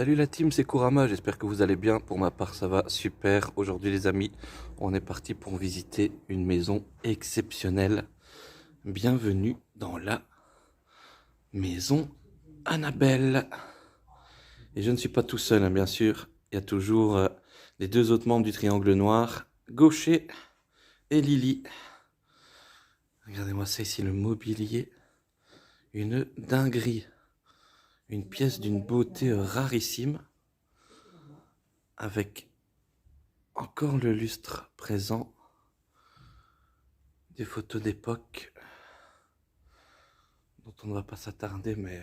Salut la team, c'est Kurama, j'espère que vous allez bien. Pour ma part, ça va super. Aujourd'hui les amis, on est parti pour visiter une maison exceptionnelle. Bienvenue dans la maison Annabelle. Et je ne suis pas tout seul, hein, bien sûr. Il y a toujours les deux autres membres du triangle noir, Gaucher et Lily. Regardez-moi ça ici, le mobilier. Une dinguerie. Une pièce d'une beauté rarissime. Avec encore le lustre présent. Des photos d'époque dont on ne va pas s'attarder, mais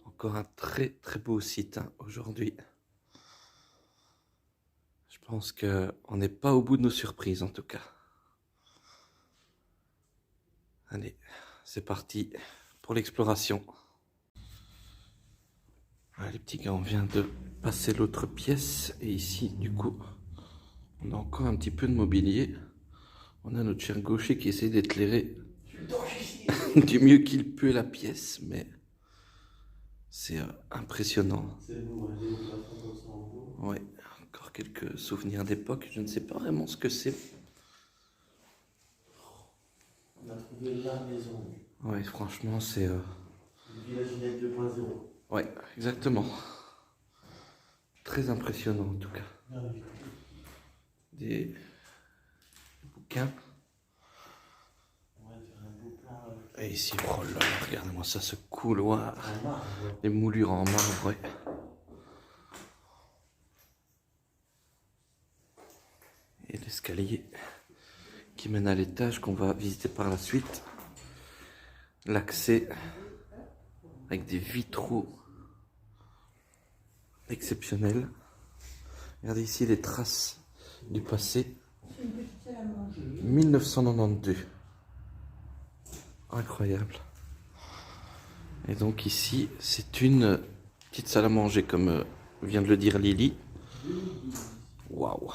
encore un très très beau site hein, aujourd'hui. Je pense qu'on n'est pas au bout de nos surprises en tout cas. Allez, c'est parti pour l'exploration. Les petits gars, on vient de passer l'autre pièce et ici du coup on a encore un petit peu de mobilier. On a notre cher Gaucher qui essaie d'éclairer du mieux qu'il peut la pièce, mais c'est impressionnant. Ouais, encore quelques souvenirs d'époque. Je ne sais pas vraiment ce que c'est. On a trouvé la maison. Ouais, franchement, c'est... Le Villaginette 2.0. Ouais, exactement. Très impressionnant en tout cas. Des bouquins. Et ici, oh là là, regardez-moi ça, ce couloir. Les moulures en marbre, ouais. Et l'escalier qui mène à l'étage qu'on va visiter par la suite. L'accès avec des vitraux exceptionnels. Regardez ici les traces du passé. 1992. Incroyable. Et donc ici, c'est une petite salle à manger, comme vient de le dire Lily. Waouh.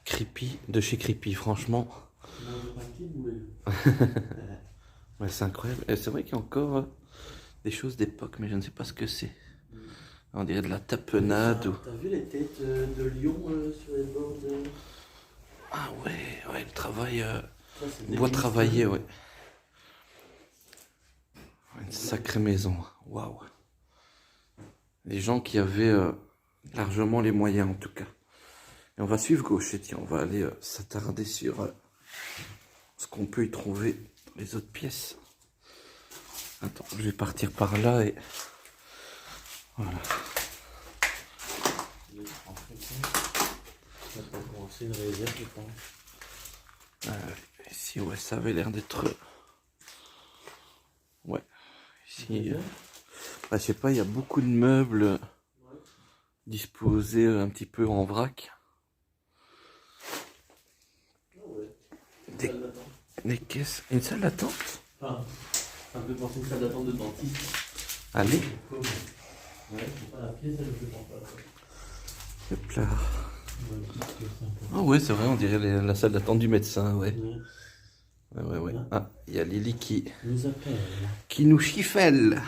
Creepy, de chez Creepy, franchement. Ouais, c'est incroyable. Et c'est vrai qu'il y a encore des choses d'époque, mais je ne sais pas ce que c'est. On dirait de la tapenade. T'as vu les têtes de lion sur les bords de... Ah ouais, le travail... Ça, bois travaillé, ouais. Une sacrée maison, waouh. Les gens qui avaient largement les moyens en tout cas. Et on va suivre Gaucher, tiens, on va aller s'attarder sur ce qu'on peut y trouver dans les autres pièces. Attends, je vais partir par là et... Voilà. On va commencer une réserve, je pense. Ici, ouais, ça avait l'air d'être... Ouais, ici... je sais pas, il y a beaucoup de meubles disposés un petit peu en vrac. Des caisses... Une salle d'attente? Enfin, ça me fait penser une salle d'attente de dentiste. Allez. Ouais, c'est pas la pièce, elle me fait penser à ça. Hop là. Ah ouais, c'est vrai, on dirait la salle d'attente du médecin, ouais. Ouais. Ah, il y a Lily qui nous chiffelle.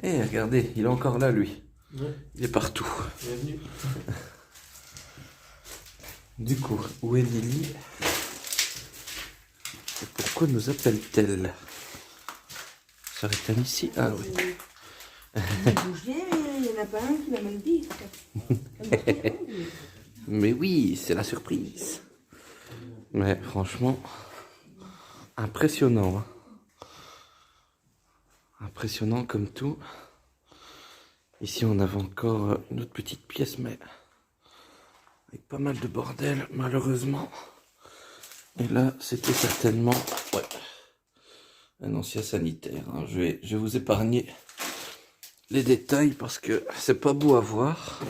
Eh, regardez, il est encore là, lui. Ouais. Il est partout. Bienvenue. Du coup, où est Lily? Et pourquoi nous appelle-t-elle? Serait-elle ici? Ah oui. Il n'y en a pas un qui l'a mal dit. Mais oui, c'est la surprise. Mais franchement, impressionnant. Hein. Impressionnant comme tout. Ici, on avait encore une autre petite pièce, mais avec pas mal de bordel, malheureusement. Et là, c'était certainement un ancien sanitaire. Hein. Je vais vous épargner les détails parce que c'est pas beau à voir.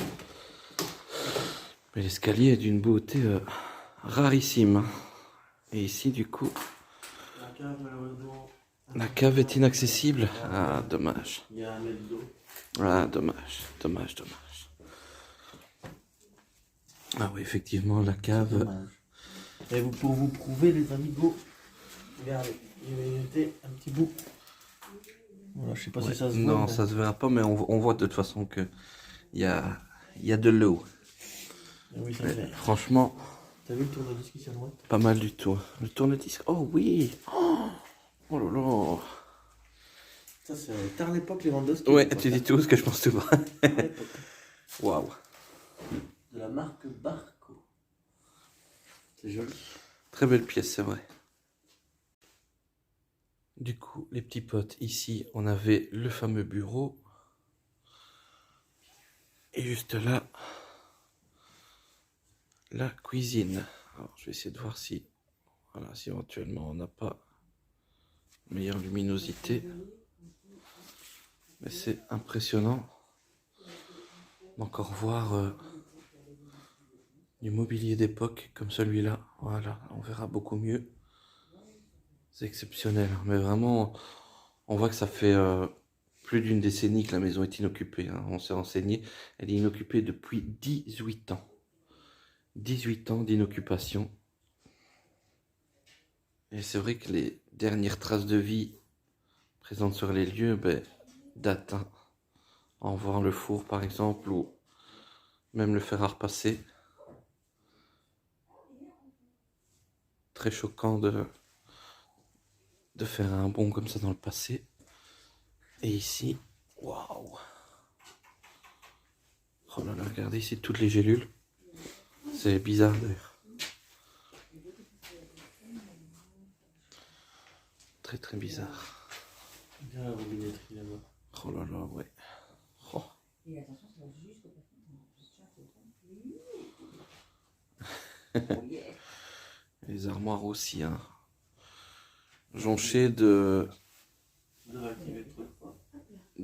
Mais l'escalier est d'une beauté rarissime. Et ici, du coup, La cave, malheureusement. la cave est inaccessible. Ah, dommage. Il y a un mètre d'eau. Ah, dommage. Ah oui, effectivement, la cave... Dommage. Et pour vous prouver, les amigos, regardez, je vais jeter un petit bout Voilà, je sais pas Ouais. si ça se voit. Non, mais- ça se verra pas, mais on voit de toute façon que il y a de l'eau. Ah oui, ça Mais fait. franchement, T'as vu le tourne-disque ici à droite? pas mal du tout. Le tourne-disque, oh oui! Oh là là! Ça, c'est tard l'époque Lewandowski. Ouais, quoi. tu dis tout ce que je pense tout bas. Tard l'époque. Waouh! De la marque Barco. C'est joli. Très belle pièce, c'est vrai. Du coup, les petits potes, ici, on avait le fameux bureau. Et juste là, la cuisine. Alors, je vais essayer de voir si, voilà, si éventuellement on n'a pas meilleure luminosité. Mais c'est impressionnant d'encore voir du mobilier d'époque comme celui-là. Voilà, on verra beaucoup mieux. C'est exceptionnel. Mais vraiment, on voit que ça fait plus d'une décennie que la maison est inoccupée. Hein. On s'est renseigné. Elle est inoccupée depuis 18 ans. 18 ans d'inoccupation. Et c'est vrai que les dernières traces de vie présentes sur les lieux datent. Hein. En voir le four par exemple, ou même le fer à repasser. Très choquant de faire un bond comme ça dans le passé. Et ici, waouh! Oh là là, regardez ici toutes les gélules. C'est bizarre d'ailleurs. Très très bizarre. Bien la robinetterie là-bas. Oh là là, ouais. Oh. Et attention, ça va jusqu'au plafond. Les armoires aussi, hein. Jonchées de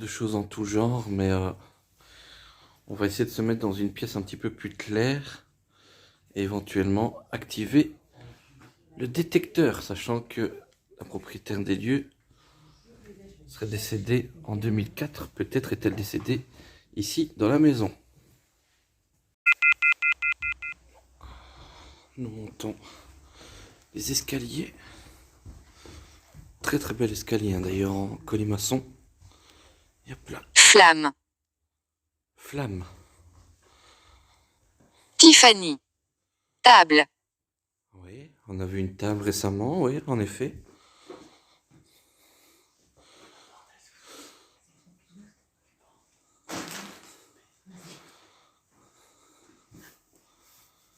choses en tout genre, mais on va essayer de se mettre dans une pièce un petit peu plus claire et éventuellement activer le détecteur, sachant que la propriétaire des lieux serait décédée en 2004. Peut-être est-elle décédée ici dans la maison. Nous montons les escaliers. Très très bel escalier, hein, d'ailleurs en colimaçon. Et hop là. Flamme. Flamme. Tiffany. Table. Oui, on a vu une table récemment, oui, en effet.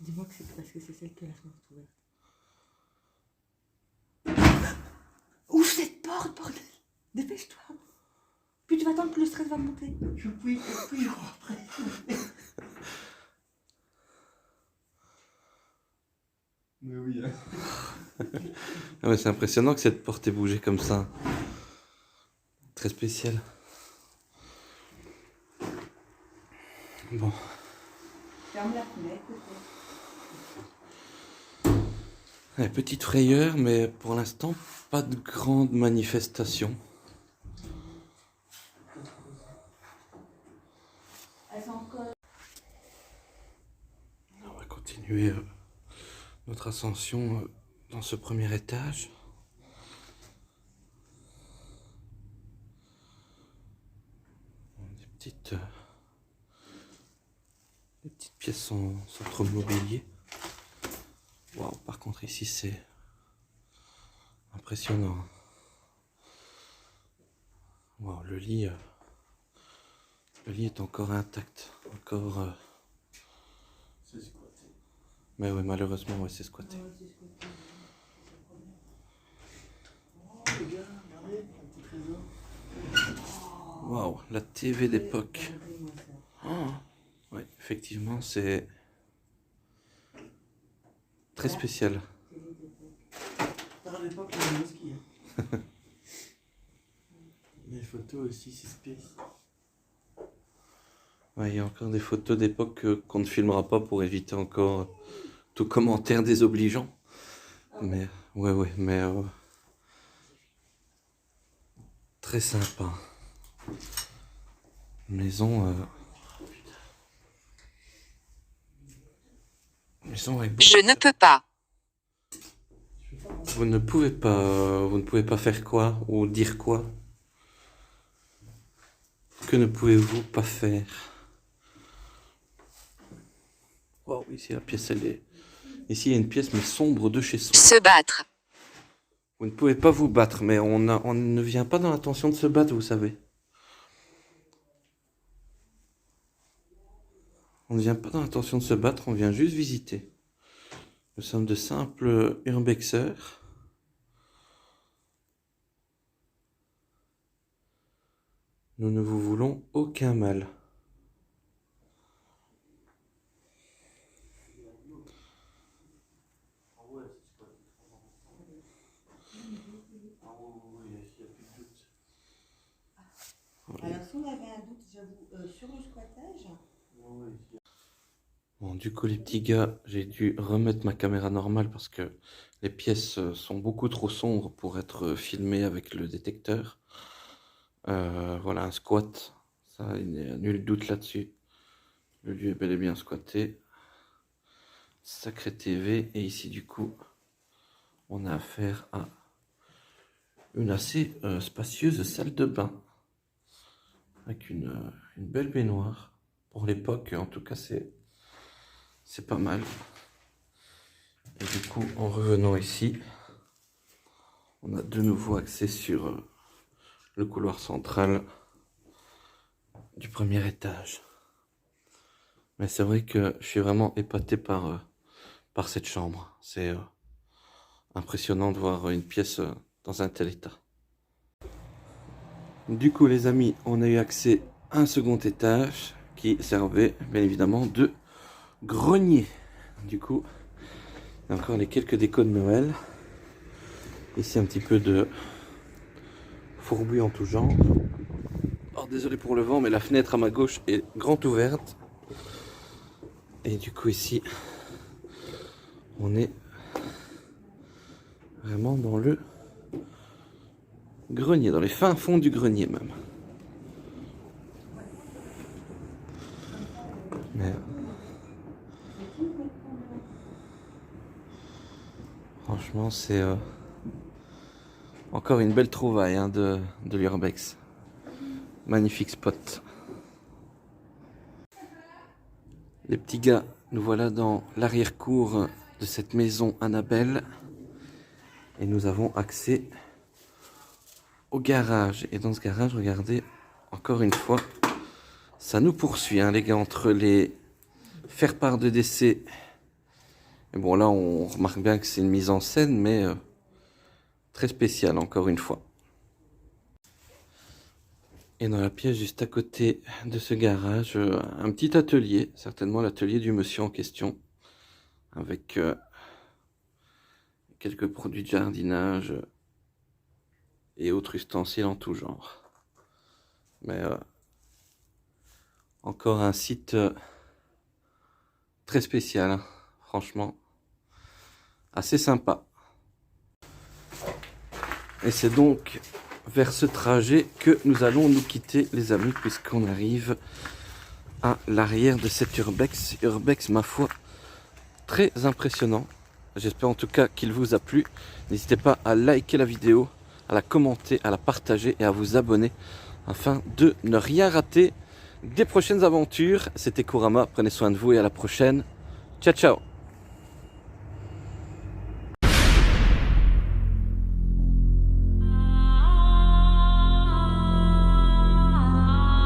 Dis-moi que c'est parce que c'est celle qui a la fenêtre ouverte. Ouvre cette porte, bordel! Dépêche-toi! Plus tu vas attendre, plus le stress va monter. Je puis après. Mais oui. Ah ouais, c'est impressionnant que cette porte ait bougé comme ça. Très spécial. Bon. Ferme la fenêtre. Ouais, petite frayeur, mais pour l'instant, pas de grande manifestation. Elles sont encore. On va continuer notre ascension dans ce premier étage. Des petites pièces sans trop de mobilier. Waouh, par contre ici c'est impressionnant. Waouh, le lit est encore intact, encore. C'est squatté. Mais ouais, malheureusement, ouais, c'est squatté. Oh les gars, regardez, un petit trésor. Waouh, la TV d'époque. Oh, ouais, effectivement, c'est très spécial. Tard l'époque Lewandowski. Hein. Les photos aussi, c'est space. Ouais, il y a encore des photos d'époque qu'on ne filmera pas pour éviter encore tout commentaire désobligeant. Mais ouais, mais très sympa. Maison avec beaucoup. Je ne peux pas. Vous ne pouvez pas faire quoi ou dire quoi? Que ne pouvez-vous pas faire? Wow, ici la pièce elle est... Ici il y a une pièce mais sombre de chez sombre. Se battre. Vous ne pouvez pas vous battre, mais on ne vient pas dans l'intention de se battre, vous savez. On ne vient pas dans l'intention de se battre, on vient juste visiter. Nous sommes de simples urbexeurs. Nous ne vous voulons aucun mal. Alors, si on avait un doute, j'avoue, sur le squattage. Bon, du coup, les petits gars, j'ai dû remettre ma caméra normale parce que les pièces sont beaucoup trop sombres pour être filmées avec le détecteur. Voilà, un squat. Ça, il n'y a nul doute là-dessus. Le lieu est bel et bien squatté. Sacré TV. Et ici, du coup, on a affaire à une assez spacieuse salle de bain. Avec une belle baignoire. Pour l'époque, en tout cas, c'est pas mal. Et du coup, en revenant ici, on a de nouveau accès sur le couloir central du premier étage. Mais c'est vrai que je suis vraiment épaté par cette chambre. C'est impressionnant de voir une pièce dans un tel état. Du coup, les amis, on a eu accès à un second étage qui servait bien évidemment de grenier. Du coup, il y a encore les quelques décos de Noël. Ici, un petit peu de fourbus en tout genre. Oh, désolé pour le vent, mais la fenêtre à ma gauche est grande ouverte. Et du coup, ici, on est vraiment dans le grenier, dans les fins fonds du grenier même. Mais franchement, c'est encore une belle trouvaille hein, de l'Urbex. Magnifique spot. Les petits gars, nous voilà dans l'arrière-cour de cette maison Annabelle. Et nous avons accès au garage. Et dans ce garage, regardez, encore une fois, ça nous poursuit, hein, les gars, entre les faire-part de décès. Et bon, là, on remarque bien que c'est une mise en scène, mais très spéciale, encore une fois. Et dans la pièce juste à côté de ce garage, un petit atelier, certainement l'atelier du monsieur en question, avec quelques produits de jardinage et autres ustensiles en tout genre. Mais encore un site très spécial, hein, franchement, assez sympa. Et c'est donc vers ce trajet que nous allons nous quitter, les amis, puisqu'on arrive à l'arrière de cet Urbex. Urbex, ma foi, très impressionnant. J'espère en tout cas qu'il vous a plu. N'hésitez pas à liker la vidéo, à la commenter, à la partager et à vous abonner afin de ne rien rater des prochaines aventures. C'était Kurama, prenez soin de vous et à la prochaine. Ciao, ciao!